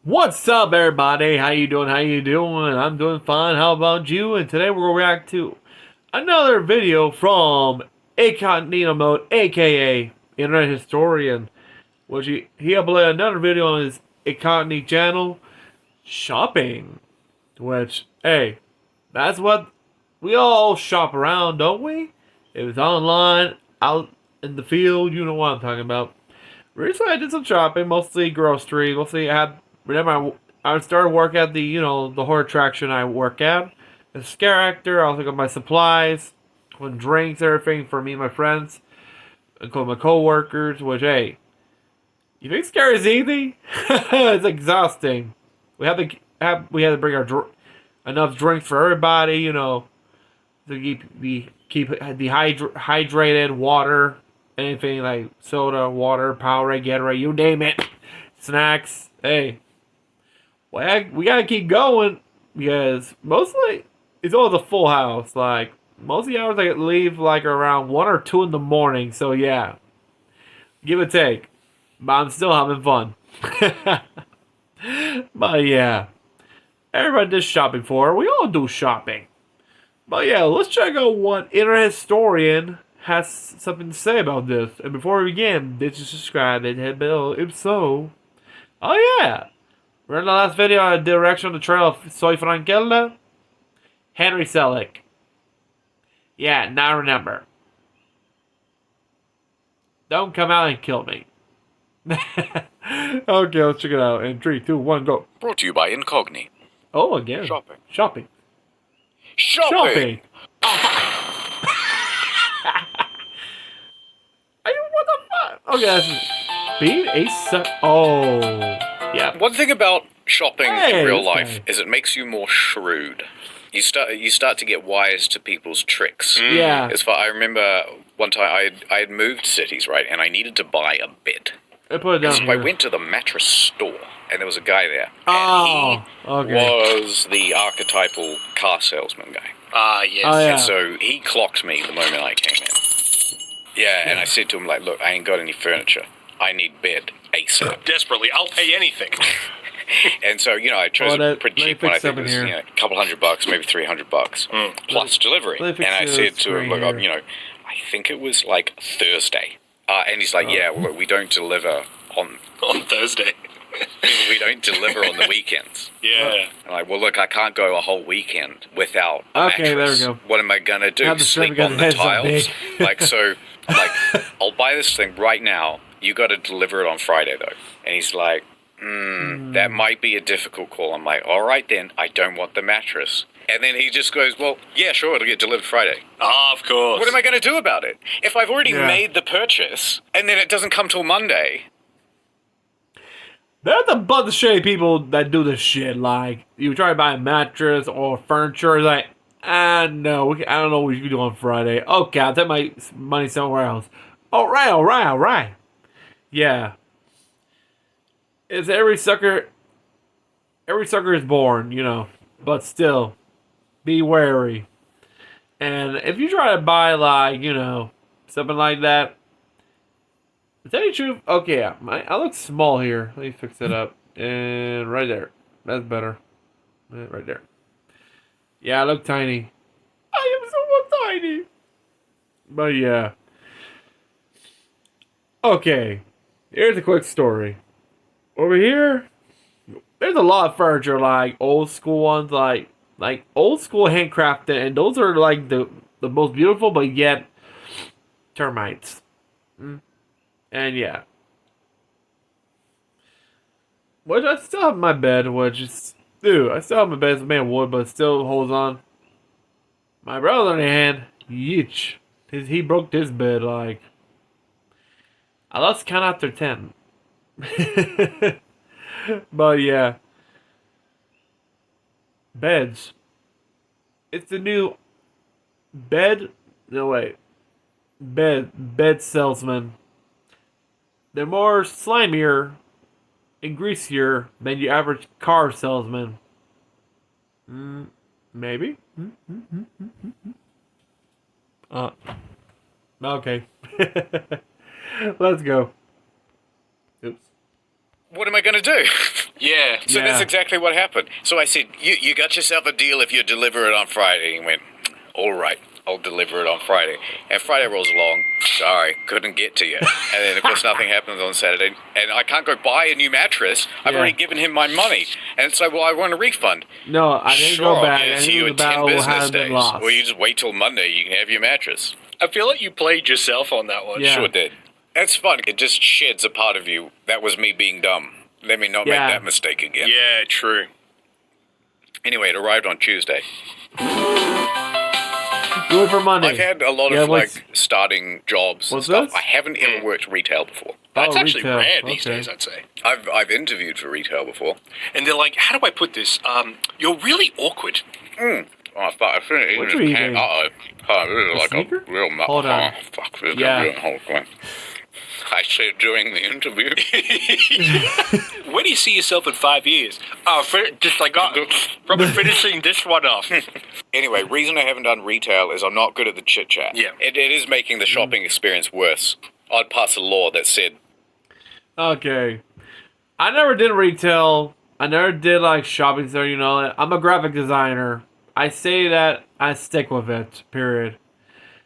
What's up, everybody? How you doing? How you doing? I'm doing fine. How about you? And today we're gonna react to another video from Incognito Mode, aka Internet Historian, which he uploaded another video on his Incognito channel, shopping. Which, hey, that's what we all shop around, don't we? If it's online, out in the field, you know what I'm talking about. Recently, I did some shopping, mostly grocery. Mostly, I had whenever I started work at the horror attraction I work at. As a scare actor, I also got my supplies, with drinks, everything for me and my friends, including my coworkers. Which, hey, you think scare is easy? It's exhausting. We had to bring enough drinks for everybody. To keep dehydrated, water, anything like soda, water, Powerade, Gatorade, you name it, snacks. Hey, we gotta keep going because mostly it's always a full house. Like most of the hours I leave like around 1 or 2 in the morning. So yeah, give or take, but I'm still having fun. But yeah, everybody does shopping for. We all do shopping. But yeah, let's check out what Internet Historian has something to say about this. And before we begin, did you subscribe and hit bell? If so, oh yeah, we're in the last video I did a reaction on the trail of Soy Frankelda, Henry Selick. Yeah, now I remember. Don't come out and kill me. Okay, let's check it out. In 3, 2, 1, go. Brought to you by Incogni. Oh, again. Shopping. Shopping. Shopping! What the fuck? Okay, that's speed. Oh, yeah. One thing about shopping Hey, in real this life guy. is it makes you more shrewd. You start to get wise to people's tricks. Yeah. I remember one time I had moved cities, right, and I needed to buy a bed. I put it down So here. I went to the mattress store, and there was a guy there. Oh, and he okay. was the archetypal car salesman guy. Yes. Oh, yeah. And so he clocked me the moment I came in. Yeah, and I said to him, like, look, I ain't got any furniture. I need bed ASAP. Desperately, I'll pay anything. And so, I chose a pretty let me cheap one. I fix think it was, something here. a couple $100, maybe $300, plus delivery. let me And I fix said this to him, right look, here. I think it was like Thursday. And he's like, yeah, well, we don't deliver on Thursday. we don't deliver on the weekends. Yeah. I'm like, well, look, I can't go a whole weekend without a Okay, mattress. there we go. What am I gonna do? Have the Sleep because on the the head's so tiles? big. I'm like, I'll buy this thing right now. You got to deliver it on Friday though. And he's like, that might be a difficult call. I'm like, all right then. I don't want the mattress. And then he just goes, well, yeah, sure, it'll get delivered Friday. Of course. What am I going to do about it? If I've already Yeah. made the purchase and then it doesn't come till Monday. There's a bunch of shady people that do this shit. Like, you try to buy a mattress or furniture, like, no, I don't know what you can do on Friday. Okay, I'll take my money somewhere else. Alright. Yeah. It's every sucker is born, but still, be wary. And if you try to buy, like, something like that, to tell you the truth, okay, I look small here. Let me fix it up. And right there. That's better. Right there. Yeah, I look tiny. I am so tiny. But yeah. Okay. Here's a quick story. Over here, there's a lot of furniture, like old school ones, like old school handcrafted, and those are like the most beautiful, but yet termites. And yeah. Which I still have my bed, which is, dude, I still have my bed. It's made of wood, but it still holds on. My brother, on the other hand, yeech. He broke this bed, like, I lost count after 10. But yeah. Beds. It's the new bed salesman. They're more slimier and greasier than your average car salesman. Maybe? Okay. Let's go. Oops. what am I going to do? Yeah. So Yeah. that's exactly what happened. So I said, you got yourself a deal if you deliver it on Friday. He went, all right, I'll deliver it on Friday. And Friday rolls along. Sorry, couldn't get to you. And then, of course, nothing happens on Saturday. And I can't go buy a new mattress. I've Yeah. already given him my money. And it's like, well, I want a refund. No, I didn't Sure, go back. I'll I get it to knew you the in 10 battle business had been days. lost. Or you just wait till Monday, you can have your mattress. I feel like you played yourself on that one. Yeah. Sure did. That's fun. It just sheds a part of you. That was me being dumb. Let me not Yeah. make that mistake again. Yeah, true. Anyway, it arrived on Tuesday. Do it for Monday. I've had a lot Yeah, of what's- like starting jobs and What's stuff. this? I haven't ever worked retail before. That's Oh, actually retail. rare these Okay. days, I'd say. I've interviewed for retail before. And they're like, how do I put this? You're really awkward. Oh, fuck! I shouldn't eat What this you eating? can. Uh-oh. Oh, this is A like sneaker? a real nut. Hold on. Oh, fuck. This is Yeah. real. Hold on. I said during the interview. Where do you see yourself in 5 years? Oh, just like probably finishing this one off. Anyway, reason I haven't done retail is I'm not good at the chit chat. Yeah. It is making the shopping experience worse. I'd pass a law that said, Okay. I never did retail. I never did like shopping center, you know. I'm a graphic designer. I say that, I stick with it, period.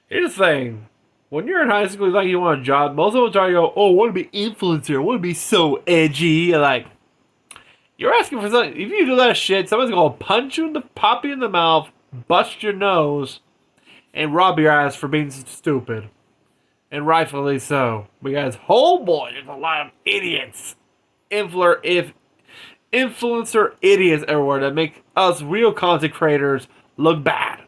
Here's the thing. When you're in high school, like you want a job, most of them try to go, oh, I want to be influencer. I want to be so edgy. Like, you're asking for something. If you do that shit, someone's going to punch you in the, pop you in the mouth, bust your nose, and rob your ass for being stupid. And rightfully so. Because, oh boy, there's a lot of idiots. Influencer idiots everywhere that make us real content creators look bad.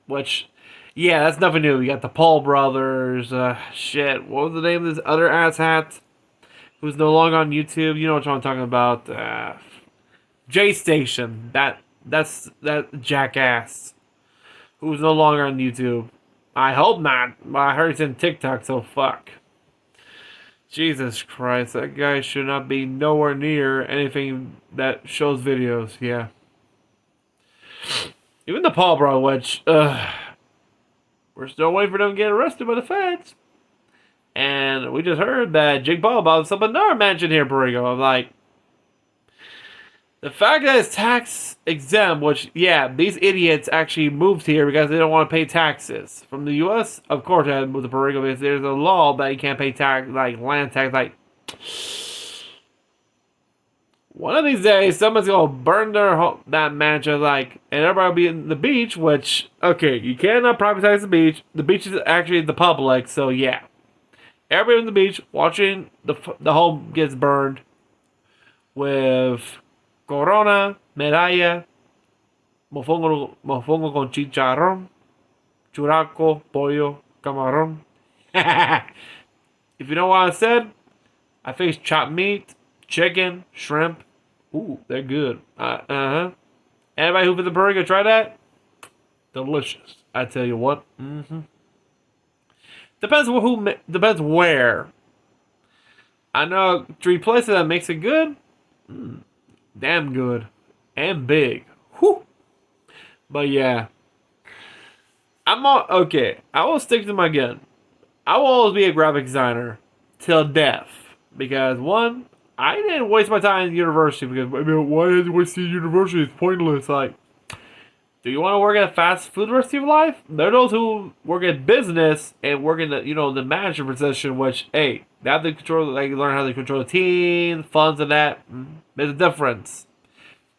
Which, yeah, that's nothing new. You got the Paul brothers. Shit, what was the name of this other asshat? Who's no longer on YouTube? You know what I'm talking about. J Station. That's that jackass. Who's no longer on YouTube. I hope not. I heard it's in TikTok, so fuck. Jesus Christ, that guy should not be nowhere near anything that shows videos, yeah. Even the Paul Bro, which, we're still waiting for them to get arrested by the feds. And we just heard that Jake Paul bought himself another mansion here, Borrego. I'm like, the fact that it's tax exempt, which, yeah, these idiots actually moved here because they don't want to pay taxes. From the U.S., of course, I had to move to Puerto Rico because there's a law that you can't pay tax, like land tax. Like, one of these days, someone's gonna burn their that mansion, like, and everybody will be in the beach. Which, okay, you cannot privatize the beach. The beach is actually the public, so yeah, everybody on the beach watching the home gets burned with Corona, medalla, mofongo con chicharrón, churrasco, pollo, camarón. If you know what I said, I think chopped meat, chicken, shrimp. Ooh, they're good. Uh-huh. Anybody who for the burger, try that? Delicious. I tell you what. Mm-hmm. Depends where. I know 3 places that makes it good. Damn good. And big. Whew. But yeah. Okay. I will stick to my gun. I will always be a graphic designer. Till death. Because one, I didn't waste my time in university. Because, I mean, why did you waste your university? It's pointless. Like, do you want to work at fast food the rest of your life? There are those who work at business and work in the, the manager position, which, hey, they have to control, like, learn how to control the team, funds and that. There's a difference.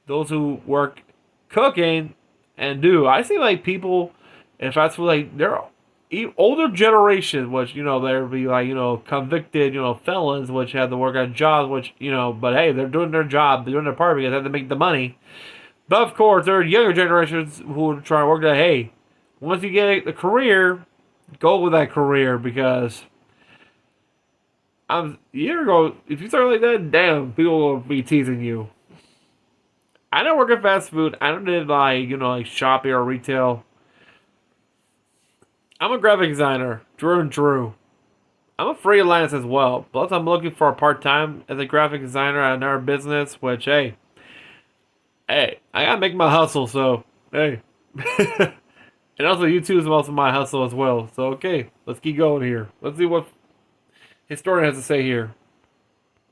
Those who work cooking and I see, like, people in fast food, like, they're older generation, which, there be, like, convicted, felons, which have to work on jobs, which, but hey, they're doing their job, they're doing their part because they have to make the money. But of course, there are younger generations who are trying to work that, hey, once you get a career, go with that career because a year ago, if you start like that, damn, people will be teasing you. I don't work at fast food. I don't did like shopping or retail. I'm a graphic designer, Drew and Drew. I'm a freelance as well. Plus, I'm looking for a part-time as a graphic designer at another business, which, hey, I gotta make my hustle, so, hey. And also, YouTube is also my hustle as well. So, okay, let's keep going here. Let's see what Historian has to say here.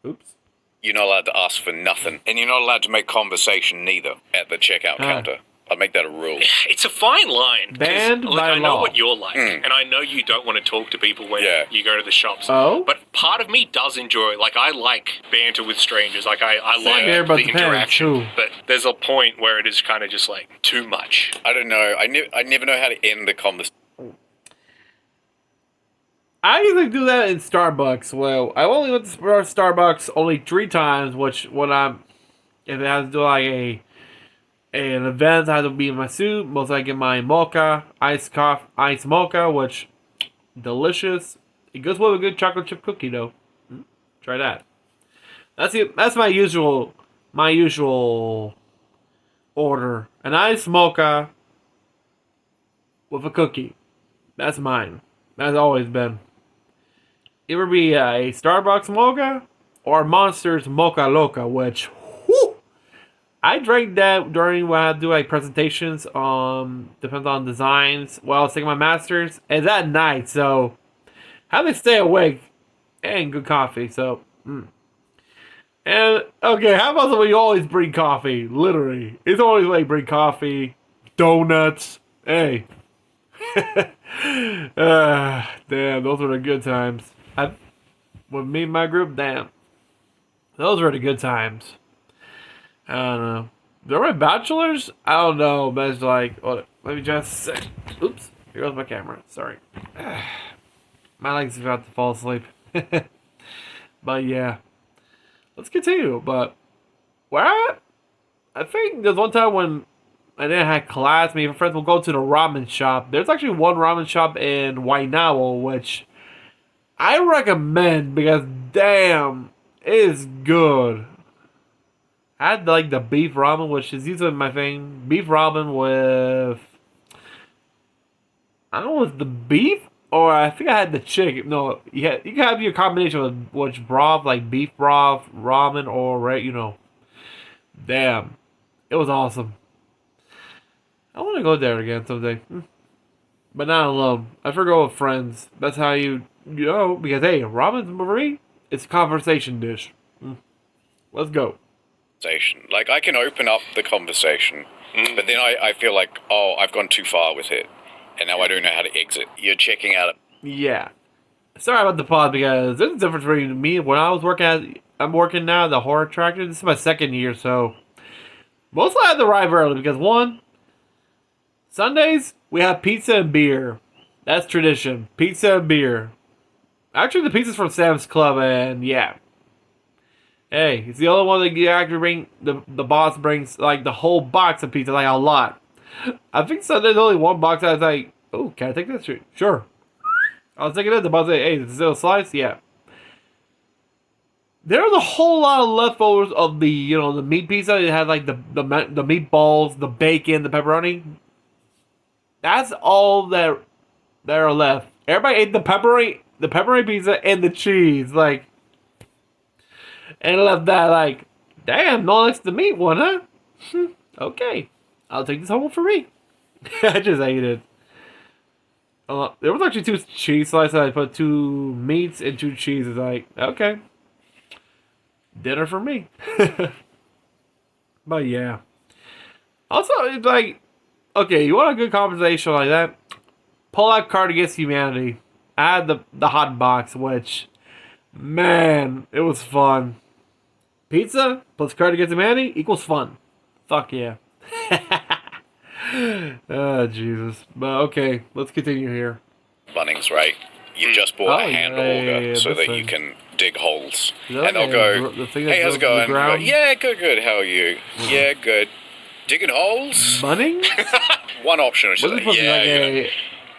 Oops. you're not allowed to ask for nothing, and you're not allowed to make conversation neither at the checkout counter. I'd make that a rule. It's a fine line. 'cause, Banned look, by I know law. what you're like, and I know you don't want to talk to people when you go to the shops. Oh? But part of me does enjoy, like, I like banter with strangers. Like, I like here, but the depends, interaction. too. But there's a point where it is kind of just, like, too much. I don't know. I never know how to end the conversation. I usually do that in Starbucks. Well, I only went to Starbucks only 3 times, which when if it has to do like an event, I have to be in my suit. Most I get my mocha, iced mocha, which delicious. It goes with a good chocolate chip cookie though. Try that. That's my usual order. An iced mocha with a cookie. That's mine. That's always been. Either be a Starbucks mocha or Monster's Mocha Loca, which, whew, I drank that during when I do like presentations. Depends on designs. While I was taking my masters, and that night, so how they stay awake and good coffee. So, and okay, how about when you always bring coffee? Literally, it's always like bring coffee, donuts. Hey. Damn, those were the good times. With me and my group, damn. Those were the good times. I don't know. There were bachelors? I don't know, but it's like, hold it. Let me just say. Oops. Here goes my camera. Sorry. My legs are about to fall asleep. But yeah. Let's continue. But where I think there's one time when I didn't have class, me and my friends will go to the ramen shop. There's actually one ramen shop in Wainawa, which I recommend because, damn, it is good. I had like the beef ramen, which is usually my thing. Beef ramen with, I don't know, was the beef? Or I think I had the chicken. No, you can have your combination with which broth, like beef broth, ramen, or, damn. It was awesome. I want to go there again someday. But not alone. I prefer to go with friends. That's how you know, because hey, ramen for me, it's a conversation dish. Let's go. Like, I can open up the conversation, but then I feel like, oh, I've gone too far with it, and now I don't know how to exit. You're checking out. Yeah. Sorry about the pause, because there's a difference between me when I was I'm working now at the horror attraction. This is my 2nd year, so mostly I have to arrive early because one, Sundays we have pizza and beer. That's tradition. Pizza and beer. Actually, the pizza's from Sam's Club, and yeah. Hey, it's the only one that you actually bring. The boss brings like the whole box of pizza, like a lot. I think Sunday's only one box. I was like, oh, can I take this? Sure. I was thinking that the boss said, hey, is this a slice? Yeah. There's a whole lot of leftovers of the the meat pizza. It had like the meatballs, the bacon, the pepperoni. That's all that are left. Everybody ate the pepperoni pizza and the cheese, like, and left that like, damn, no one likes the meat one, huh? Okay, I'll take this home for me. I just ate it. There was actually 2 cheese slices. I put 2 meats and 2 cheeses. Like, okay, dinner for me. But yeah. Also, it's like, okay, you want a good conversation like that? Pull out Card Against Humanity. I had the hot box, which, man, it was fun. Pizza plus Card Against Humanity equals fun. Fuck yeah. Oh, Jesus. But okay, let's continue here. Bunnings, right? You just bought a hand auger so that you can dig holes. And they'll go, hey, how's it going? Go, yeah, good. How are you? Yeah, good. Digging holes? Bunnings? One option is just like, yeah,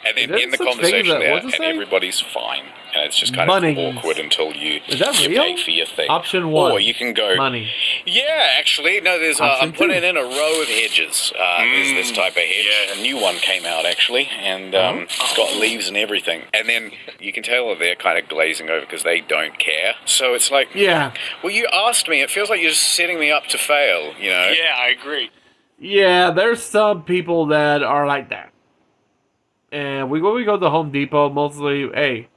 and then in the conversation there, and say? Everybody's fine. And it's just kind of awkward until you pay for your thing. Option 1. Or you can go, money. Yeah, actually, no, there's I'm putting in a row of hedges. There's this type of hedge. Yeah. A new one came out, actually, and it's got leaves and everything. And then you can tell that they're kind of glazing over because they don't care. So it's like, yeah. Well, you asked me. It feels like you're just setting me up to fail, Yeah, I agree. Yeah, there's some people that are like that. And when we go to Home Depot, mostly, hey,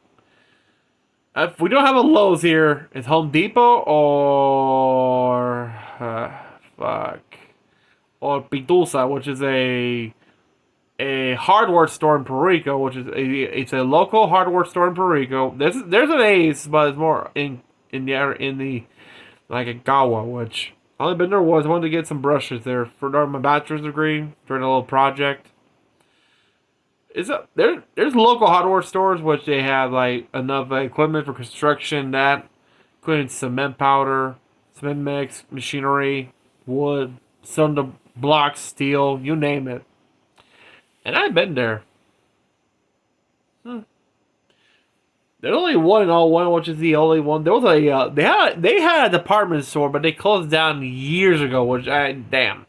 If we don't have a Lowe's here, it's Home Depot or fuck, or Pitusa, which is a hardware store in Puerto Rico, which is it's a local hardware store in Puerto Rico. There's an Ace, but it's more in the like a Gawa, which I only been there once. I wanted to get some brushes there for during my bachelor's degree during a little project. There's local hardware stores which they have like enough equipment for construction that including cement powder, cement mix, machinery, wood, cinder blocks, steel, you name it. And I've been there. There's only one in all one, which is the only one. There was a they had a department store, but they closed down years ago. Which damn,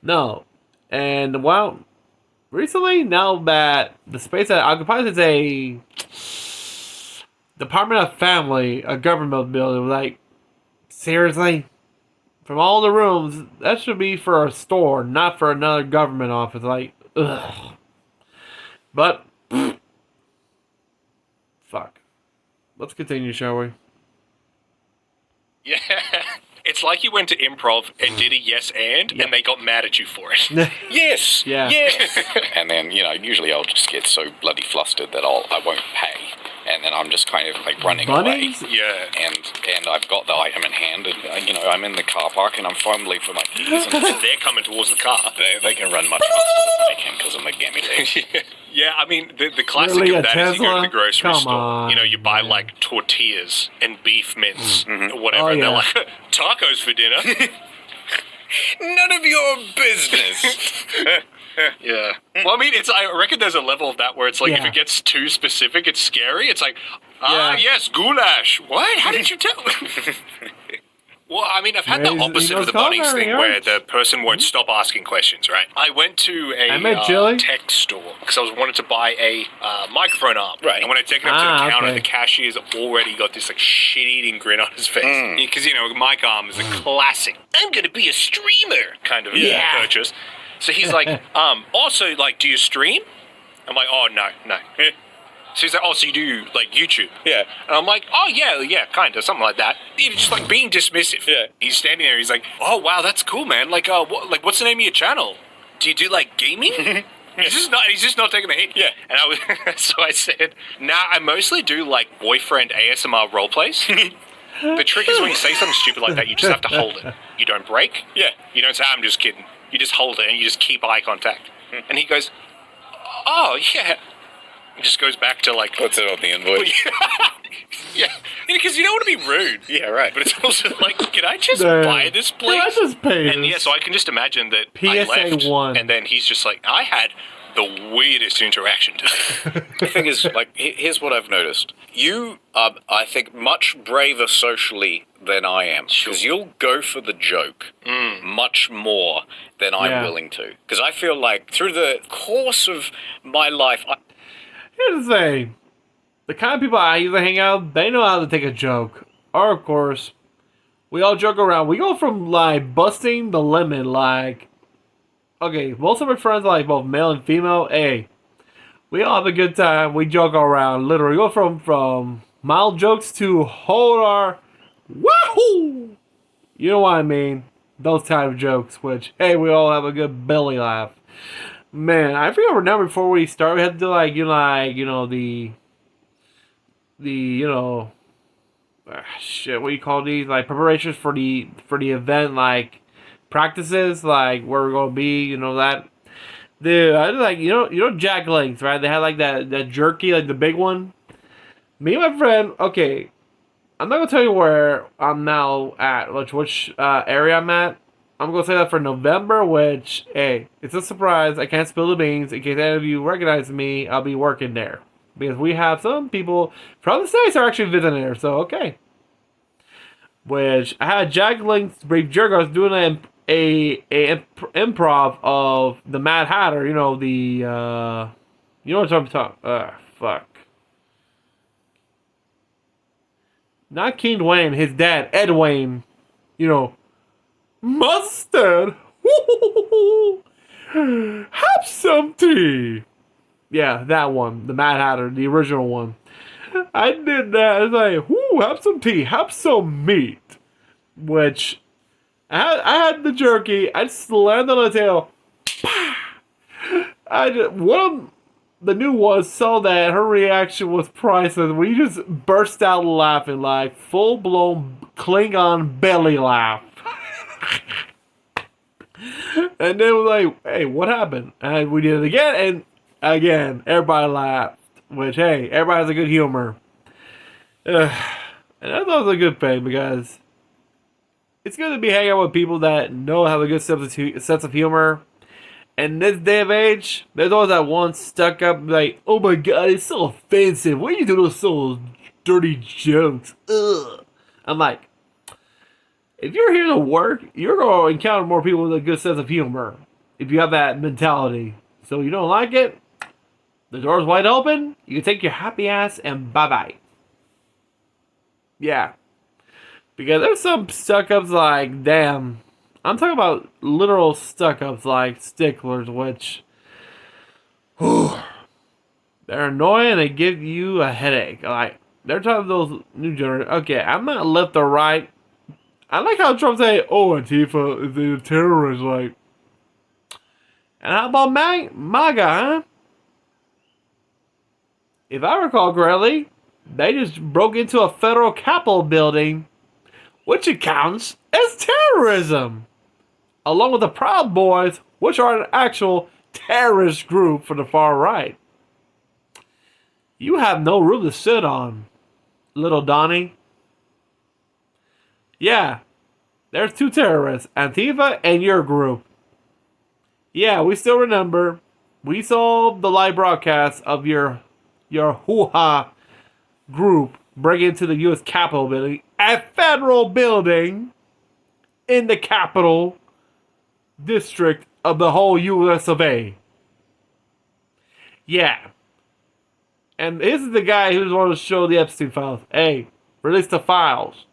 no. And well, recently now that the space that occupies is a Department of Family, a government building. Like seriously, from all the rooms, that should be for a store, not for another government office. Like, ugh. But fuck. Let's continue, shall we? Yeah. It's like you went to improv and did a yes and they got mad at you for it. Yes. Yeah. Yes. And then, usually I'll just get so bloody flustered that I won't pay. And then I'm just kind of like running Bunnies? away. Yeah. And I've got the item in hand and, I'm in the car park and I'm fumbling for my keys. And They're coming towards the car. they can run much faster than I can because I'm a gammy legs. Yeah, I mean, the classic Really, of a that is you go to the Tesla? grocery Come store. on, You buy man. like tortillas and beef mince or whatever. Oh, and they're yeah. like, tacos for dinner. None of your business. Yeah. Well, I mean, I reckon there's a level of that where it's like if Yeah. it gets too specific, it's scary. It's like, Yeah. yes, goulash. What? How did you tell? Well, I mean, I've had the Raise- opposite you of the know, Bunnings culinary thing where arts. the person won't stop asking questions, right? I went to I made chili. a tech store because I wanted to buy a microphone arm. Right. And when I take it up to the counter, okay. the cashier's already got this like shit-eating grin on his face. Because, mic arm is a classic, I'm going to be a streamer kind of Yeah. purchase. So he's like, also, like, do you stream? I'm like, oh, no. So he's like, oh, so you do, like, YouTube? Yeah. And I'm like, oh, yeah, kind of, something like that. Just, like, being dismissive. Yeah. He's standing there, he's like, oh, wow, that's cool, man. Like, what's the name of your channel? Do you do, like, gaming? He's just not taking the hint. Yeah. And so I said, nah, I mostly do, like, boyfriend ASMR roleplays. The trick is when you say something stupid like that, you just have to hold it. You don't break. Yeah. You don't say, I'm just kidding. You just hold it and you just keep eye contact. And he goes, oh, yeah. It just goes back to like... Puts it on the invoice. Yeah, because you don't want to be rude. Yeah, right. But it's also like, can I just Damn. buy this, please? Can I just pay And this? yeah, so I can just imagine that PSA I left, 1. and then he's just like, I had the weirdest interaction today. The thing is, like, here's what I've noticed. You are, I think, much braver socially than I am. Because you'll go for the joke much more than I'm Yeah. willing to. Because I feel like through the course of my life, Here's the thing. The kind of people I usually hang out, they know how to take a joke. Or, of course, we all joke around. We go from, like, busting the limit, like... Okay, most of my friends are, like, both male and female. Hey, we all have a good time. We joke around. Literally, we go from mild jokes to hold our... Wahoo! You know what I mean. Those type of jokes, which, hey, we all have a good belly laugh. Man, I remember now before we started, we had to do shit, what do you call these? Like preparations for the event, like practices, like where we're gonna be, that. Dude, I was like, Jack Links, right? They had like that jerky, like the big one. Me and my friend, okay, I'm not gonna tell you where I'm now at, which area I'm at. I'm going to say that for November, which, hey, it's a surprise. I can't spill the beans. In case any of you recognize me, I'll be working there. Because we have some people from the States are actually visiting there, so okay. Which, I had Jack Link's Brave Jerk. I was doing a improv of the Mad Hatter, you know what I'm talking fuck. Not King Wayne, his dad, Ed Wayne, mustard. Have some tea. Yeah, that one. The Mad Hatter, the original one. I did that. I was like, whoo, have some tea, have some meat. Which, I had the jerky. I slammed on the tail. One of the new ones saw that. Her reaction was priceless. We just burst out laughing, like full-blown Klingon belly laugh. And then we're like, hey, what happened? And we did it again, and again, everybody laughed. Which, hey, everybody has a good humor. And I thought it was a good thing, because it's good to be hanging out with people that know have a good sense of humor. And this day of age, there's always that one stuck up, like, oh my god, it's so offensive. Why do you do those so dirty jokes? Ugh. I'm like, if you're here to work, you're going to encounter more people with a good sense of humor. If you have that mentality. So you don't like it, the door's wide open. You can take your happy ass and bye-bye. Yeah. Because there's some stuck-ups like, damn. I'm talking about literal stuck-ups like sticklers, which... they're annoying. They give you a headache. Like, they're talking about those new generation. Okay, I'm not left or right. I like how Trump say, oh, Antifa is a terrorist, like... And how about MAGA, huh? If I recall correctly, they just broke into a federal Capitol building, which accounts as terrorism, along with the Proud Boys, which are an actual terrorist group for the far right. You have no room to sit on, little Donnie. Yeah, there's two terrorists, Antifa and your group. Yeah, we still remember. We saw the live broadcast of your hoo-ha group break into the U.S. Capitol building, a federal building in the capital district of the whole U.S. of A. Yeah. And this is the guy who's wanting to show the Epstein files. Hey, release the files.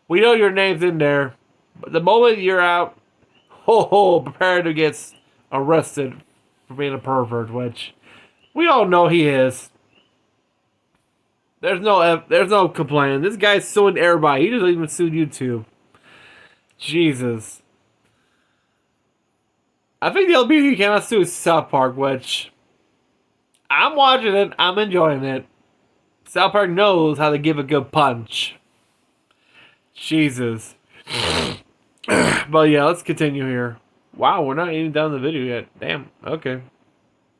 We know your name's in there, but the moment you're out, prepare to get arrested for being a pervert, which we all know he is. There's no complaining. This guy's suing everybody. He doesn't even sue YouTube. Jesus. I think the only people he cannot sue is South Park, which I'm watching it. I'm enjoying it. South Park knows how to give a good punch. Jesus. But yeah, let's continue here. Wow, we're not even done the video yet. Damn. Okay.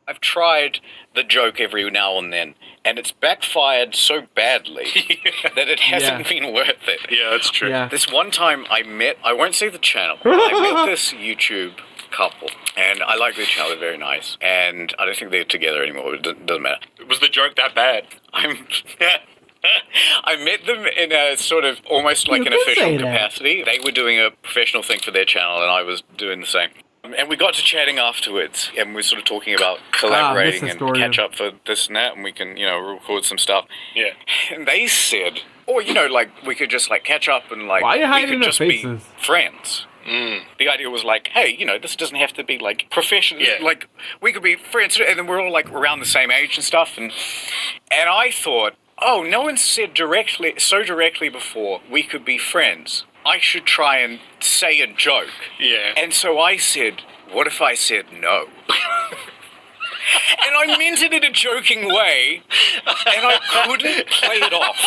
I've tried the joke every now and then, and it's backfired so badly that it hasn't been worth it. Yeah, that's true. Yeah. This one time I won't say the channel, but I met this YouTube couple, and I like their channel, they're very nice, and I don't think they're together anymore, but it doesn't matter. Was the joke that bad? I met them in a sort of almost like an official capacity. They were doing a professional thing for their channel, and I was doing the same. And we got to chatting afterwards, and we were sort of talking about collaborating and catch up for this and that, and we can, record some stuff. Yeah. And they said, or, like, we could just, like, catch up and, like, why are you hiding we could their just faces? be friends. The idea was like, hey, this doesn't have to be like professional. Yeah. Like, we could be friends, and then we're all like around the same age and stuff. And I thought, oh, no one said so directly before we could be friends. I should try and say a joke. Yeah. And so I said, what if I said no? And I meant it in a joking way, and I couldn't play it off.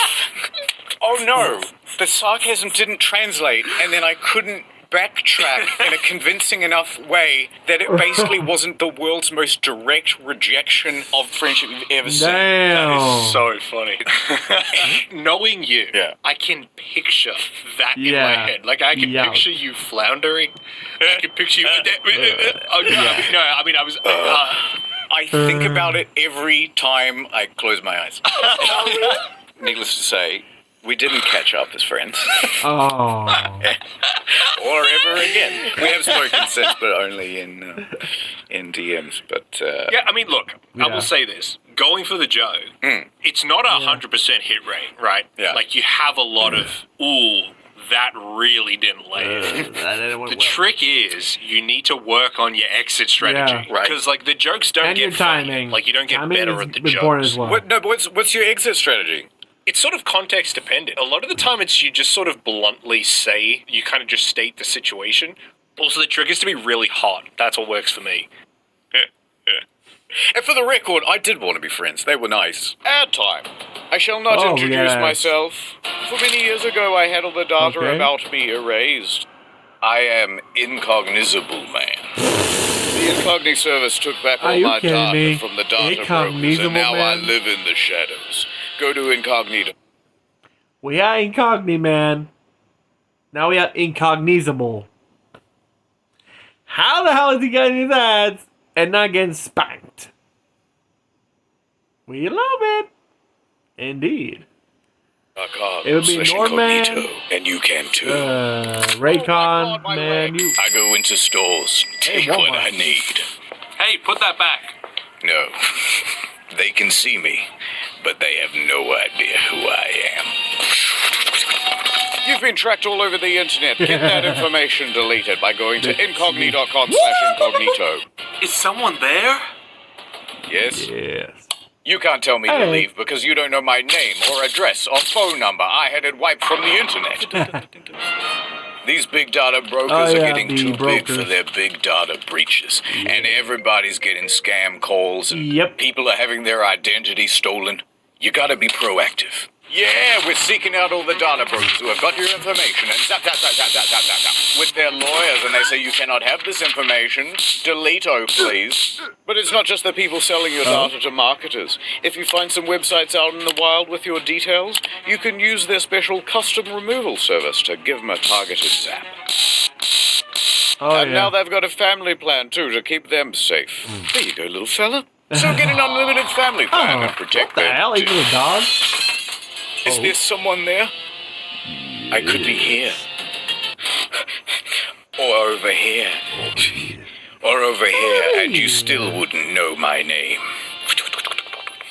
Oh no, the sarcasm didn't translate, and then I couldn't backtrack in a convincing enough way that it basically wasn't the world's most direct rejection of friendship you've ever seen. Damn. That is so funny. Knowing you, Yeah. I can picture that in Yeah. my head. Like, I can Yeah. picture you floundering. I can picture you... I was... I think about it every time I close my eyes. Needless to say, we didn't catch up as friends. Oh. Or ever again. We have spoken since, but only in DMs. But Yeah, I mean, look, I Yeah. will say this. Going for the Joe, it's not 100% hit rate, right? Yeah. Like, you have a lot of, ooh, that really didn't land. That didn't went The well. trick is you need to work on your exit strategy. Yeah. Right. Because, like, the jokes don't And get your funny. timing. Like, you don't get Timing better is at the important jokes. as well. What's your exit strategy? It's sort of context dependent. A lot of the time, it's you just sort of bluntly say, you kind of just state the situation. Also, the trick is to be really hot. That's what works for me. And for the record, I did want to be friends. They were nice. Ad time. I shall not Oh, introduce yes. myself. For many years ago, I had all the data Okay. about me erased. I am Incognizable Man. The Incogni service took back Are all you my kidding data me? from the data brokers, Incognizable and now I Man? live in the shadows. Go to Incognito. We are Incogni, man. Now we have Incognizable. How the hell is he getting his ads and not getting spanked? We love it. Indeed. It would be Nordman. And you can too. Raycon, my man, leg. you. I go into stores, take Walmart. what I need. Hey, put that back. No. They can see me, but they have no idea who I am. You've been tracked all over the internet. Get that information deleted by going to incogni.com/incognito. Is someone there? Yes? Yes. You can't tell me to Hey. leave because you don't know my name or address or phone number. I had it wiped from the internet. These big data brokers Oh, yeah, are getting the too big brokers. for their big data breaches. And everybody's getting scam calls and Yep. people are having their identity stolen. You gotta be proactive. Yeah, we're seeking out all the data brokers who have got your information and zap, zap, zap, zap, zap, zap, zap, zap, with their lawyers, and they say you cannot have this information. Delete, oh please. But it's not just the people selling your data to marketers. If you find some websites out in the wild with your details, you can use their special custom removal service to give them a targeted zap. Oh, And yeah. now they've got a family plan too to keep them safe. There you go, little fella. So get an unlimited family plan Oh, and protect what the them. hell? Even a dog? Is there someone there? I could be here. Or over here. Or over here, and you still wouldn't know my name.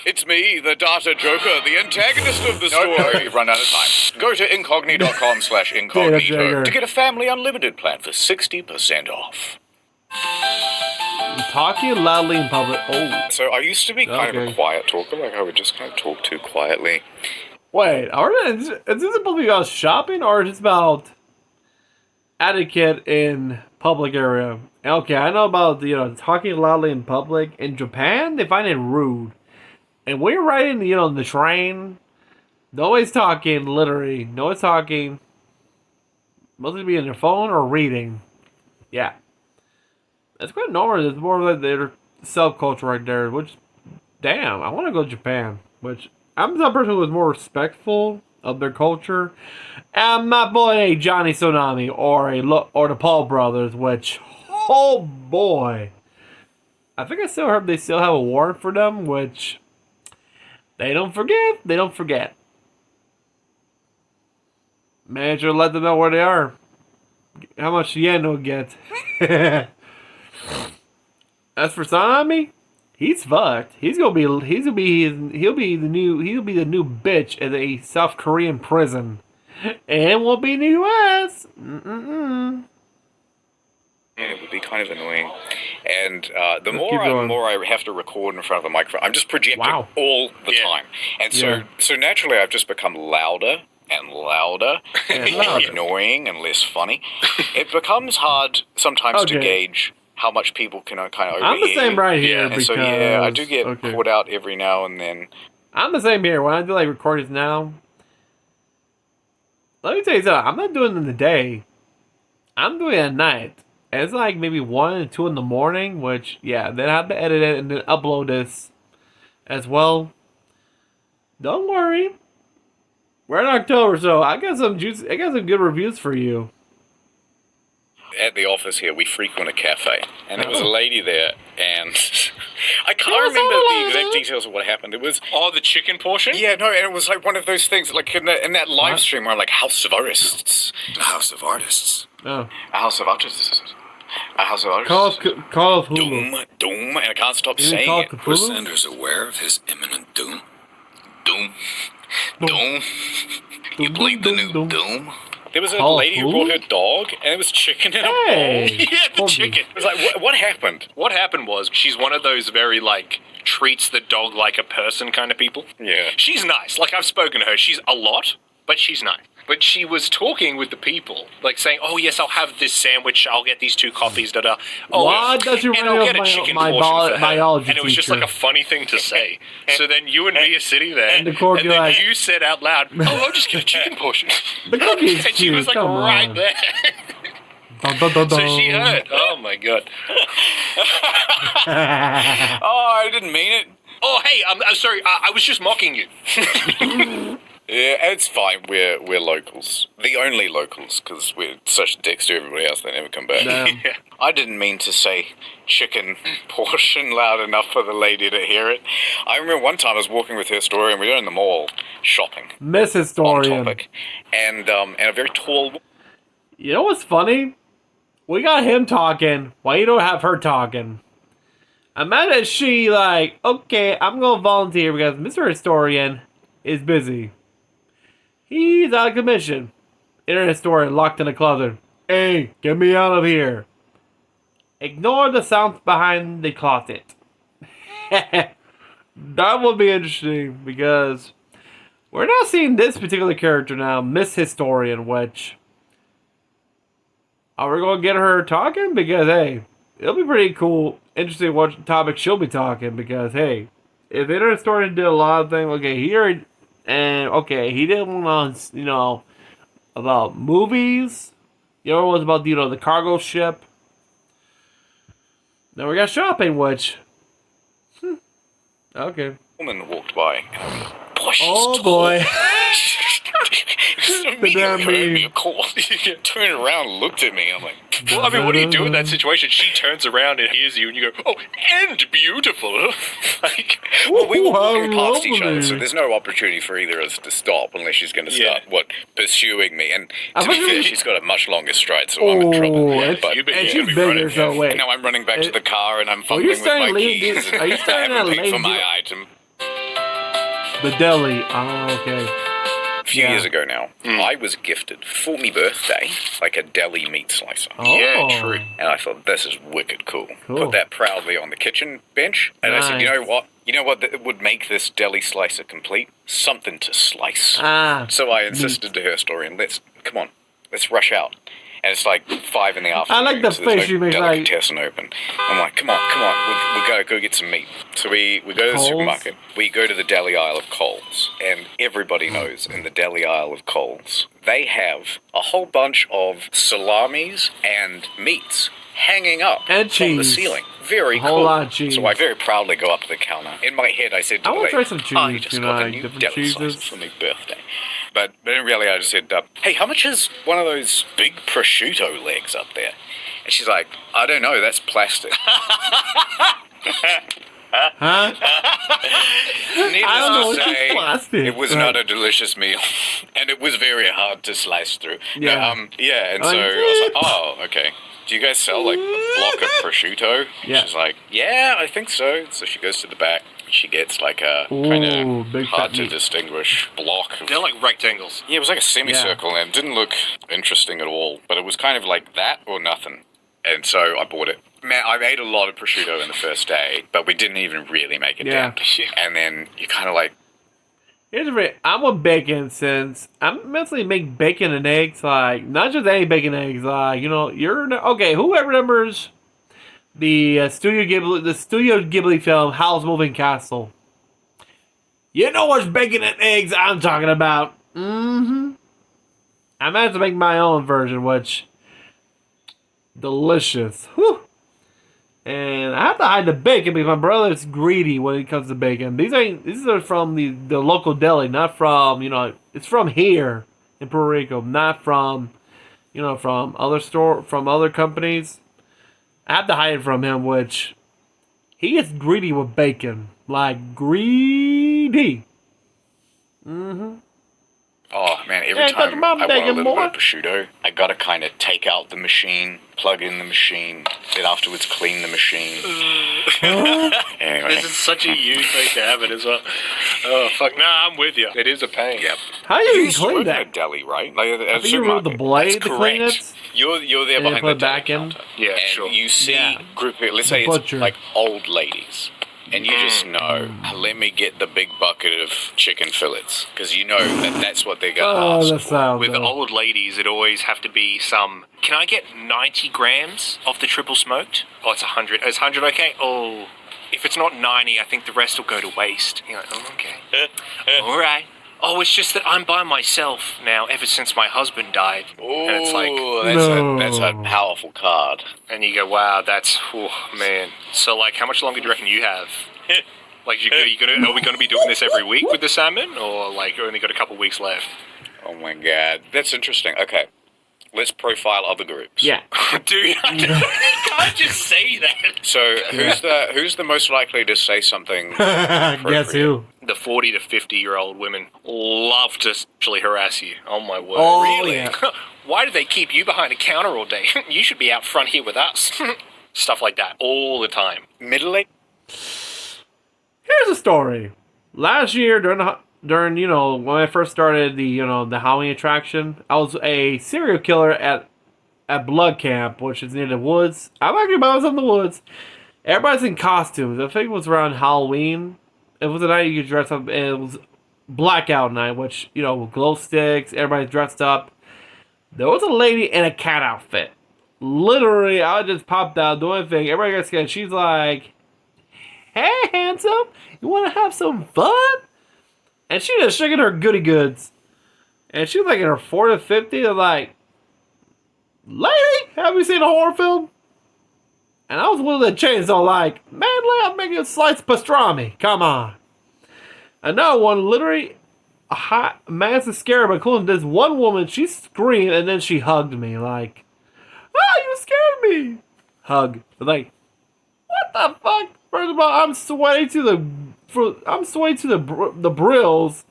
It's me, the Data Joker, the antagonist of the story. No, you've run out of time. Go to incogni.com/incognito Joker. to get a family unlimited plan for 60% off. Talking loudly in public. Oh. So I used to be kind of Okay. a quiet talker, like I would just kind of talk too quietly. Wait, is this supposed to be about shopping or is it about etiquette in public area? Okay, I know about talking loudly in public. In Japan, they find it rude. And when you're riding the train, nobody's talking literally. Nobody's talking. Mostly be on your phone or reading. Yeah. That's quite normal. It's more like their subculture right there. Which, damn, I want to go to Japan. Which, I'm the person who is more respectful of their culture. And my boy Johnny Tsunami or the Paul brothers, which, oh boy. I think I still heard they still have a warrant for them, which they don't forget. They don't forget. Manager let them know where they are. How much yen they'll get. As for Tsunami, he's fucked. He'll be the new bitch in a South Korean prison, and it won't be in the U.S. And it would be kind of annoying. And the keep more going. I have to record in front of a microphone, I'm just projecting Wow. all the Yeah. time. And Yeah. so naturally I've just become louder and louder, And more louder. annoying and less funny. It becomes hard sometimes to Okay. gauge how much people can kind of overhear. I'm the same right here Yeah, And because so yeah, I do get okay. caught out every now and then. I'm the same here. When I do like recordings now, let me tell you something. I'm not doing it in the day. I'm doing it at night. And it's like maybe 1 and 2 in the morning, which yeah, then I have to edit it and then upload this as well. Don't worry. We're in October, so I got some good reviews for you. At the office here, we frequent a cafe, and there was a lady there, and I can't Yes, remember hello, the exact lady. details of what happened. It was Oh, the chicken portion? yeah, no, and it was like one of those things, like in that live stream where I'm like, House of Artists, a House of Artists, Oh, a House of Artists, a House of Artists. Call of Hulu. Doom, and I can't stop You saying call it. Cthulhu? Were Sanders aware of his imminent doom? Doom. You played the new Doom? There was a Call lady who brought food? her dog, and it was chicken in a Hey. bowl. Yeah, the Corgi. chicken. It was like, what happened? What happened was she's one of those very like treats the dog like a person kind of people. Yeah. She's nice. Like I've spoken to her. She's a lot, but she's nice. But she was talking with the people, like saying, "Oh yes, I'll have this sandwich. I'll get these 2 coffees. Da da. Oh, Why does you and remind I'll me get of a chicken my portion for her." biology And it was just teacher? like a funny thing to say. So then you and me are sitting there, And the corgi and then like- you said out loud, "Oh, I'll just get a chicken portion." The cookie is And she was cute, like come right on. there. Dun, dun, dun, So dun. she heard. Oh my god. Oh, I didn't mean it. Oh hey, I'm sorry. I was just mocking you. Yeah, it's fine. We're locals. The only locals, because we're such dicks to everybody else they never come back. Damn. Yeah. I didn't mean to say chicken portion loud enough for the lady to hear it. I remember one time I was walking with her story and we were in the mall shopping Miss on Historian. topic. And a very tall You know what's funny? We got him talking. Why you don't have her talking? Imagine she like, okay, I'm gonna volunteer because Mr. Historian is busy. He's out of commission. Internet historian locked in a closet. Hey, get me out of here. Ignore the sounds behind the closet. That would be interesting because we're not seeing this particular character now, Miss Historian, which are we gonna get her talking? Because hey, it'll be pretty cool, interesting what topic she'll be talking. Because hey, if the Internet Historian did a lot of things, okay, here and okay, he did one on about movies. The other was about the cargo ship. Then we got shopping, which okay. woman walked by. And I went, boy, she's Oh tall. boy. Immediately damn heard me, me. of course. He turned around and looked at me. I'm like, Well, I mean, what do you do in that situation? She turns around and hears you, and you go, "Oh, and beautiful." Like, well, we were Ooh, how walking past each other, so lovely. there's no opportunity for either of us to stop unless she's going to start, Yeah. pursuing me. And I to be was fair, really- she's got a much longer stride, so I'm in trouble. Oh, and, But you bet and you're she's gonna be bigger, running, so yeah. wait. and now I'm running back to the car and I'm you're fumbling with starting my to lean- keys. are you I starting haven't to paid for lean- my item. The deli. Oh, okay. A few Yeah. years ago now, I was gifted for me birthday like a deli meat slicer. Oh. Yeah, true. And I thought, this is wicked cool. Cool. Put that proudly on the kitchen bench. And I said, you Nice. know what? You know what would make this deli slicer complete? Something to slice. Ah. So I insisted to her story, and come on, let's rush out. And it's like 5 in the afternoon. like the so there's face you make, like- delicatessen open. I'm like, come on, we gotta go get some meat. So we go to the Coles? supermarket. We go to the deli aisle of Coles, and everybody knows in the deli aisle of Coles, they have a whole bunch of salamis and meats hanging up And from the cheese. ceiling. Very A whole cool. lot of cheese. So I very proudly go up to the counter. In my head, I said to I the wanna lady, try some I cheese, just you got know, the like new different deli slices cheeses. for my birthday. But in reality, I just said, hey, how much is one of those big prosciutto legs up there? And she's like, I don't know, that's plastic. Huh? Needless I don't know, to it's just say, plastic. it was not a delicious meal, and it was very hard to slice through. Yeah. And so I was like, oh, okay. Do you guys sell like a block of prosciutto? Yeah. She's like, yeah, I think so. So she goes to the back. She gets like a kind Ooh, of big hard fat to meat. distinguish block. Of, They're like rectangles. yeah, it was like a semicircle, and it didn't look interesting at all. But it was kind of like that or nothing. And so I bought it. Man, I ate a lot of prosciutto in the first day, but we didn't even really make a Yeah. dent. And then you kind of like, Here's the thing. I'm with bacon since I'm mentally make bacon and eggs, like not just any bacon and eggs, like you're okay. Whoever remembers the Studio Ghibli film Howl's Moving Castle? You know what's bacon and eggs I'm talking about. Mm-hmm. I'm going to make my own version, which delicious. Whew. And I have to hide the bacon because my brother's greedy when it comes to bacon. These are from the local deli, not from it's from here in Puerto Rico, not from from other companies. I have to hide it from him, which he gets greedy with bacon, like greedy. Oh man, every Yeah, time Mom I want a begging, little boy. bit of prosciutto, I gotta kind of take out the machine, plug in the machine, then afterwards clean the machine. Anyway, This is such a you thing to have it as well. Oh fuck! Nah, I'm with you. It is a pain. yep. How do You you used to clean work in that? a deli, right? Like at a I think you remove the supermarket. blade That's to clean correct. it. You're there And you behind put the it back deli in? counter. Yeah, and sure. you see Yeah. group. Let's The say butcher. it's like old ladies. And you just know, let me get the big bucket of chicken fillets. Because you know that's what they're going to Oh, ask that for. sounds With good. old ladies, it always have to be some. Can I get 90 grams of the triple smoked? Oh, it's 100. Is 100 okay? Oh, if it's not 90, I think the rest will go to waste. You're like, oh, okay. All right. Oh, it's just that I'm by myself now ever since my husband died. And it's like, Ooh, No. that's a powerful card. and you go, wow, that's, oh, man. So, like, how much longer do you reckon you have? Like, are we gonna be doing this every week with the salmon, or like, only got a couple weeks left? Oh my god, that's interesting. Okay, let's profile other groups. Yeah. Dude, I can't just say that. So who's the most likely to say something? Guess who? The 40 to 50-year-old women love to sexually harass you. Oh my word! Oh, really? yeah. Why do they keep you behind a counter all day? You should be out front here with us. Stuff like that all the time. Middle-aged? Here's a story. Last year during when I first started the the Halloween attraction, I was a serial killer at Blood Camp, which is near the woods. I'm actually by myself in the woods. Everybody's in costumes. I think it was around Halloween. It was a night you could dress up, and it was blackout night, which with glow sticks. Everybody's dressed up. There was a lady in a cat outfit. Literally, I just popped out doing thing. Everybody got scared. She's like, "Hey, handsome, you want to have some fun?" And she just shaking her goody goods. And she was like in her 40 to 50. They're like, "Lady, have you seen a horror film?" And I was willing to chainsaw like, "Man, I'm making a sliced pastrami. Come on." Another one, literally, a hot massive scare, but including this one woman, she screamed and then she hugged me like, "Oh, you scared me." Hug. Like, what the fuck? First of all, I'm sweating to the brills,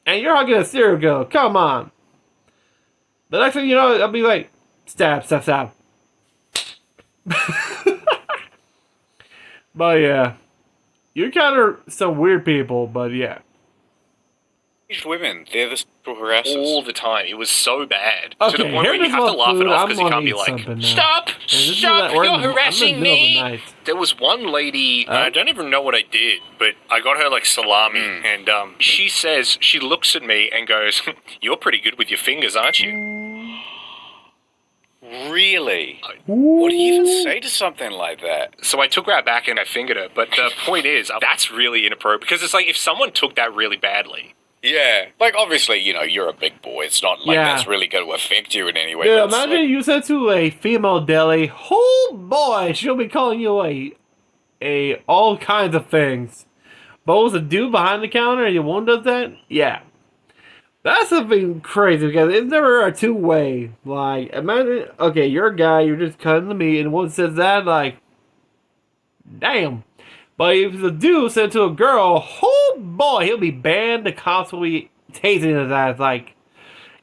and you're hugging a serial killer. Come on. The next thing you know, I'll be like, stab, stab, stab. But yeah, you encounter some weird people. But yeah, women, they're the sexual harassers. All the time. It was so bad. okay. To the point Here where you there's have to more laugh food. it off I'm because you gonna can't be eat like, something now. "Stop! And this is Stop! that we're You're in the- I'm in the harassing middle of the me!" night. There was one lady, I don't even know what I did, but I got her like salami, and she says, she looks at me and goes, "You're pretty good with your fingers, aren't you?" Really? What do you even say to something like that? So I took her out back and I fingered her, but the point is, that's really inappropriate, because it's like, if someone took that really badly, Yeah. Like, obviously, you're a big boy. It's not like Yeah. that's really going to affect you in any way. Dude, but it's imagine like- you said to a female deli, "Oh boy, she'll be calling you a all kinds of things." But was a dude behind the counter and your one does that? Yeah. That's something crazy because it's never a two-way. Like, imagine, okay, you're a guy, you're just cutting the meat, and one says that, like, damn. But if the dude said to a girl, "Oh boy, he'll be banned," the cops will be tasing his ass. Like,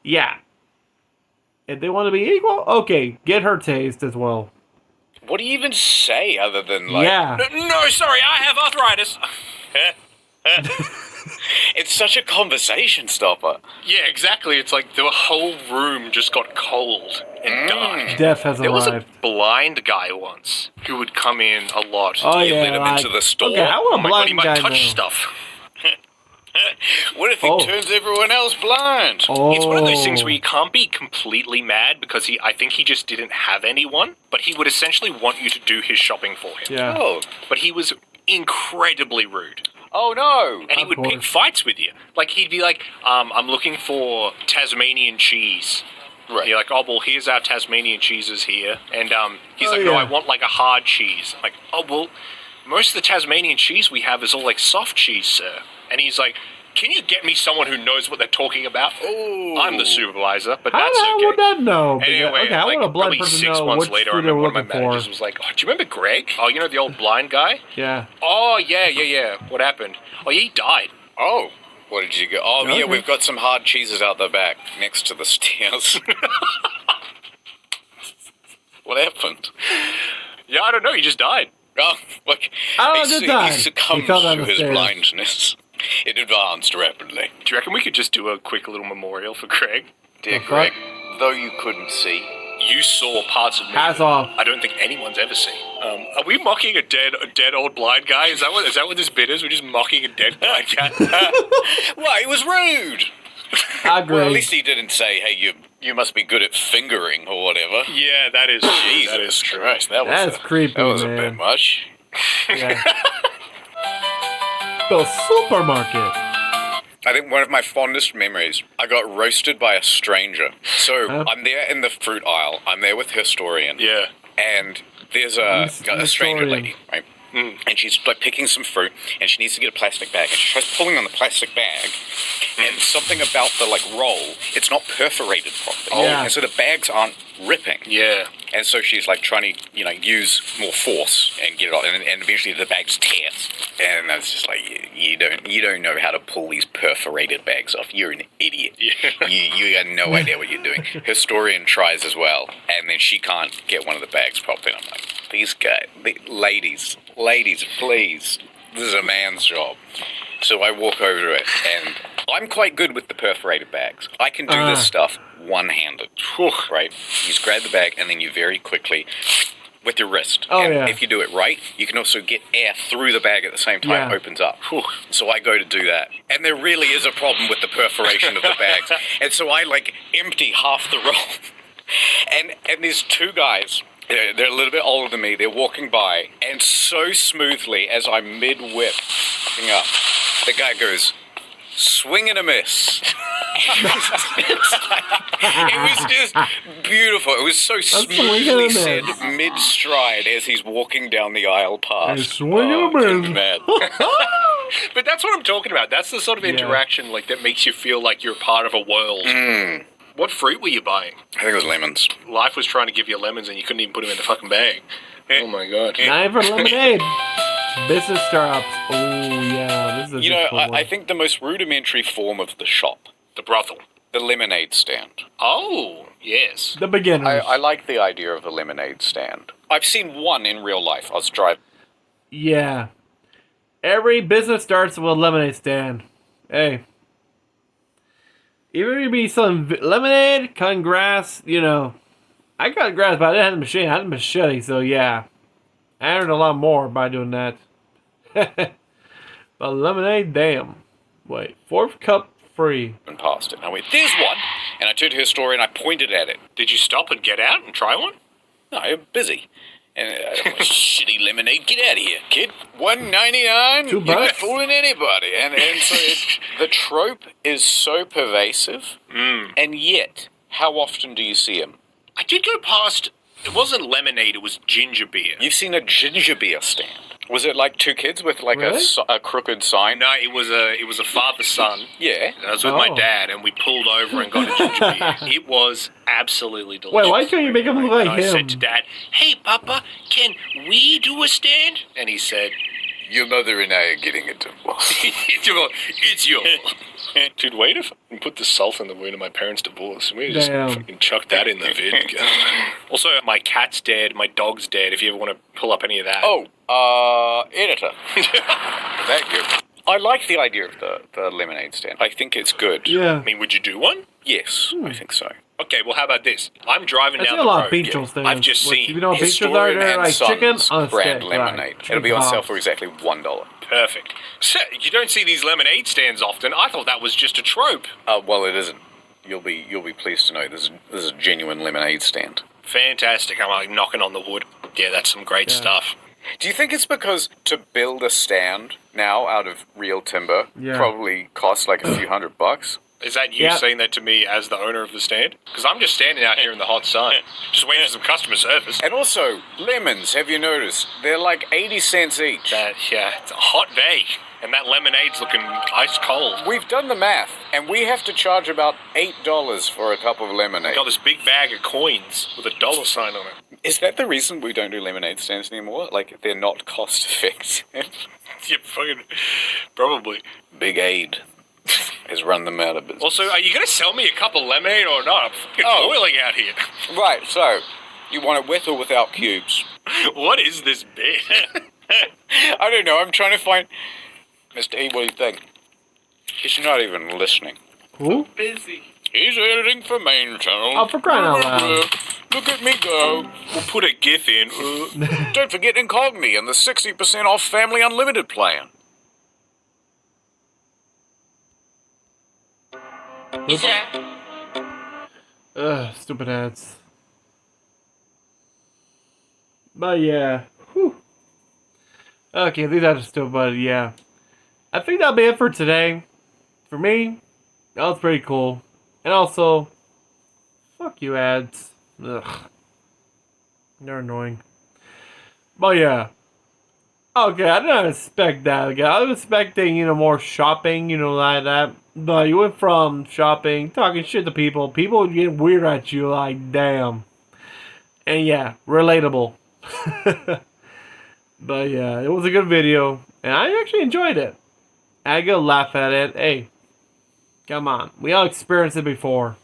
yeah. If they want to be equal, okay, get her taste as well. What do you even say other than, like... Yeah. no, sorry, I have arthritis. It's such a conversation stopper. Yeah, exactly. It's like the whole room just got cold and dark. Death has There was a arrived. blind guy once who would come in a lot. Oh, You yeah. let him like, into the store. Okay, I Oh want a my god, he blind might guy touch now. stuff. What if he Oh. turns everyone else blind? Oh. It's one of those things where you can't be completely mad because I think he just didn't have anyone, but he would essentially want you to do his shopping for him. Yeah. Oh. But he was incredibly rude. Oh, no. And he Of would pick course. fights with you. Like, he'd be like, I'm looking for Tasmanian cheese. Right. You're like, "Oh, well, here's our Tasmanian cheeses here." And he's Oh, like, "No, yeah. I want like a hard cheese." I'm like, "Oh, well, most of the Tasmanian cheese we have is all like soft cheese, sir." And he's like, "Can you get me someone who knows what they're talking about?" Ooh. I'm the supervisor, but How that's the hell okay. would that know? Because- Anyway, okay, I like, want a blind probably person to 6 know months which later, I food they're remember one of my looking managers for. was like, "Oh, do you remember Greg? Oh, you know the old blind guy? Yeah. Oh, yeah. What happened? Oh, yeah, he died." Oh. What did you go? Oh, Okay. yeah, we've got some hard cheeses out the back next to the stairs. What happened? Yeah, I don't know. He just died. Oh, look. Oh, just died. He He succumbed fell down to the his stairs. blindness. It advanced rapidly. Do you reckon we could just do a quick little memorial for Craig? Dear The Greg, though you couldn't see, You saw parts of me Hats that off. I don't think anyone's ever seen. Are we mocking a dead old blind guy? Is that what this bit is? We're just mocking a dead blind guy. well, it was rude. I agree. Well, at least he didn't say, "Hey, you must be good at fingering or whatever." Yeah, that is Jesus that is true. Christ, that was That's creepy, That was a man. bit much. Yeah. The supermarket. I think one of my fondest memories, I got roasted by a stranger. So Huh? I'm there in the fruit aisle. I'm there with Historian. Yeah. And there's a stranger Historian. lady, right? And she's like picking some fruit, and she needs to get a plastic bag, and she tries pulling on the plastic bag, and something about the like roll, it's not perforated properly, Yeah. and so the bags aren't ripping. Yeah. And so she's like trying to, use more force and get it off, and eventually the bags tear. And I was just like, you don't know how to pull these perforated bags off. You're an idiot. Yeah. You got no idea what you're doing. Historian tries as well, and then she can't get one of the bags properly. And I'm like, these guys, ladies, please, this is a man's job. So I walk over to it, and I'm quite good with the perforated bags. I can do this stuff one-handed, right? You just grab the bag, and then you very quickly, with your wrist. Oh, and yeah. if you do it right, you can also get air through the bag at the same time Yeah. it opens up. So I go to do that. And there really is a problem with the perforation of the bags. And so I, empty half the roll. And there's two guys. They're a little bit older than me. They're walking by, and so smoothly as I'm mid-whip up, the guy goes, "Swing and a miss." It was just beautiful. It was so swing and smoothly a said miss. mid-stride as he's walking down the aisle past. A swing and a couldn't miss. be mad. But that's what I'm talking about. That's the sort of interaction that makes you feel like you're part of a world. What fruit were you buying? I think it was lemons. Life was trying to give you lemons and you couldn't even put them in the fucking bag. Oh my god. Nine for lemonade. Business startups. Oh yeah, this is a good one. I think the most rudimentary form of the shop, The brothel. the lemonade stand. Oh, yes. The beginners. I like the idea of a lemonade stand. I've seen one in real life. I was driving. Yeah. Every business starts with a lemonade stand. Hey. Even if you be selling lemonade, cutting grass, I cut grass, but I didn't have a machine. I had a machete, so yeah. I earned a lot more by doing that. But lemonade, damn. Wait, fourth cup free. And past it. I went, "There's one," and I turned to Historian. I pointed at it. Did you stop and get out and try one? No, I'm busy. And I went, "Shitty lemonade, get out of here, kid. $1.99. You're not $2. fooling anybody." And so the trope is so pervasive, and yet, how often do you see him? I did go past. It wasn't lemonade, it was ginger beer. You've seen a ginger beer stand. Was it like two kids with Really? a crooked sign? No, it was a father-son. Yeah. I was with my Oh. dad, and we pulled over and got a ginger beer. It was absolutely delicious. Wait, why can't you make him look like And I him? said to Dad, "Hey, Papa, can we do a stand?" And he said, Your mother and I are getting a divorce. "It's your." Dude, wait if I put the salt in the wound of my parents' divorce. We just Damn. fucking chuck that in the vid. Also, my cat's dead, my dog's dead. If you ever want to pull up any of that. Editor. Thank you. I like the idea of the lemonade stand. I think it's good. Yeah. I mean, would you do one? Yes, I think so. Okay, well, how about this? I'm driving I down see a the lot road. of Beach stands. I've just What, seen. You know what Beach are? Historian They're and like chicken Sons on a brand stick. lemonade. Right. It'll be on Chicken sale hot. for exactly $1. Perfect. So, you don't see these lemonade stands often. I thought that was just a trope. Well, it isn't. You'll be pleased to know this is a genuine lemonade stand. Fantastic. I'm like knocking on the wood. Yeah, that's some great stuff. Do you think it's because to build a stand now out of real timber Yeah. probably costs like a few $100? Is that you Yeah. saying that to me as the owner of the stand? Because I'm just standing out here in the hot sun, just waiting for some customer service. And also, lemons, have you noticed? They're like 80 cents each. It's a hot day, and that lemonade's looking ice cold. We've done the math, and we have to charge about $8 for a cup of lemonade. Got this big bag of coins with a dollar sign on it. Is that the reason we don't do lemonade stands anymore? Like, they're not cost effective? Yeah, fucking probably. Big aid. Has run them out of business. Also, are you going to sell me a cup of lemonade or not? I'm fucking boiling out here. Right, so, you want it with or without cubes? What is this bit? I don't know, I'm trying to find... Mr. E, what do you think? He's not even listening. Who? Busy. He's editing for main channel. Oh, for crying out loud. Look at me go. We'll put a GIF in. Don't forget Incogni and the 60% off Family Unlimited plan. Ugh, stupid ads. But yeah. Whew. Okay, these ads are stupid, but yeah. I think that'll be it for today. For me, that was pretty cool. And also, fuck you ads. Ugh. They're annoying. But yeah. Okay, I didn't expect that. Okay, I was expecting, more shopping, like that. But you went from shopping, talking shit to people getting weird at you, like, damn. And yeah, relatable. But yeah, it was a good video. And I actually enjoyed it. I had a good laugh at it. Hey, come on. We all experienced it before.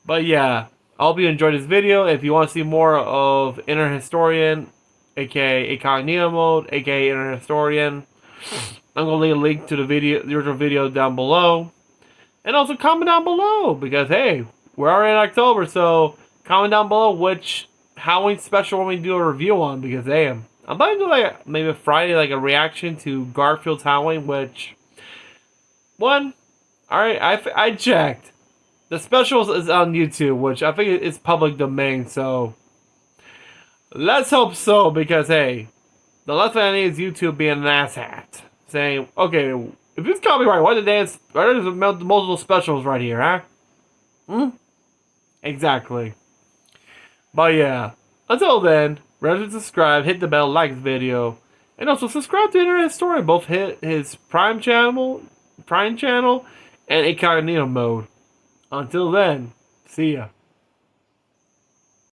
But yeah, I hope you enjoyed this video. If you want to see more of Internet Historian, aka Incognito Mode, aka Internet Historian, I'm going to leave a link to the original video down below. And also comment down below, because hey, we're already in October, so comment down below which Halloween special we're going to do a review on, because damn, I'm about to do like maybe Friday, like a reaction to Garfield's Halloween, which, alright, I checked. The specials is on YouTube, which I think is public domain, so let's hope so, because hey, the last thing I need is YouTube being an asshat. Saying, okay, if it's copyright, why there's multiple specials right here, huh? Exactly. But yeah, until then, remember to subscribe, hit the bell, like this video, and also subscribe to Internet Historian. Both hit his Prime channel, and Incognito Mode. Until then, see ya.